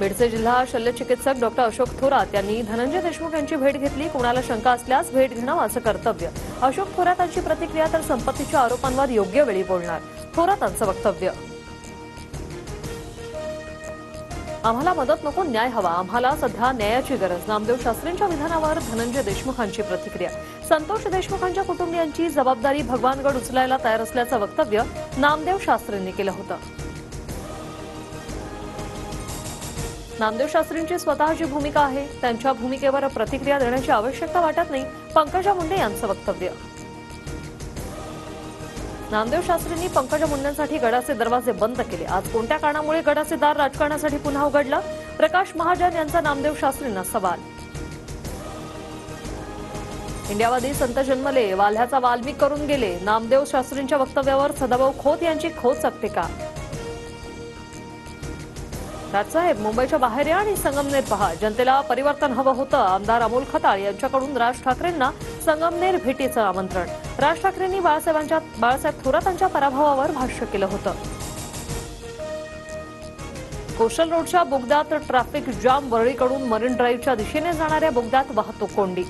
बीडचे जिल्हा शल्यचिकित्सक डॉक्टर अशोक थोरात यांनी धनंजय देशमुख यांची भेट घेतली। कुणाला शंका असल्यास भेट घेणं असं कर्तव्य। अशोक थोरातांची प्रतिक्रिया तर संपत्तीच्या आरोपांवर योग्य वेळी बोलणार, थोरातांचं वक्तव्य। आम्हाला मदत नको, न्याय हवा, आम्हाला सध्या न्यायाची गरज। नामदेव शास्त्रींच्या विधानावर धनंजय देशमुखांची प्रतिक्रिया। संतोष देशमुखांच्या कुटुंबियांची जबाबदारी भगवानगड उचलायला तयार असल्याचं वक्तव्य नामदेव शास्त्रींनी केलं होतं। नामदेव शास्त्रींची स्वतःची भूमिका आहे, त्यांच्या भूमिकेवर प्रतिक्रिया देण्याची आवश्यकता वाटत नाही, पंकजा मुंडे यांचं वक्तव्य। नामदेव शास्त्रींनी पंकजा मुंडेंसाठी गडाचे दरवाजे बंद केले। आज कोणत्या कारणामुळे गडाचे दार राजकारणासाठी पुन्हा उघडलं? प्रकाश महाजन यांचा नामदेव शास्त्रींना सवाल। इंडियावादी संत जन्मले, वाल्ह्याचा वाल्मिक करून गेले। नामदेव शास्त्रींच्या वक्तव्यावर सदाभाऊ खोत यांची खोचकते का? राजसाहेब, मुंबईच्या बाहेर या आणि संगमनेर पहा। जनतेला परिवर्तन हवं होतं। आमदार अमोल खताळ यांच्याकडून राज ठाकरेंना संगमनेर भेटीचं आमंत्रण। राज ठाकरेंनी बाळासाहेब थोरातांच्या पराभवावर भाष्य केलं होतं। कोस्टल रोडच्या बोगद्यात ट्रॅफिक जाम, वरळीकडून मरीन ड्राईव्हच्या दिशेने जाणाऱ्या बोगद्यात वाहतूक कोंडी।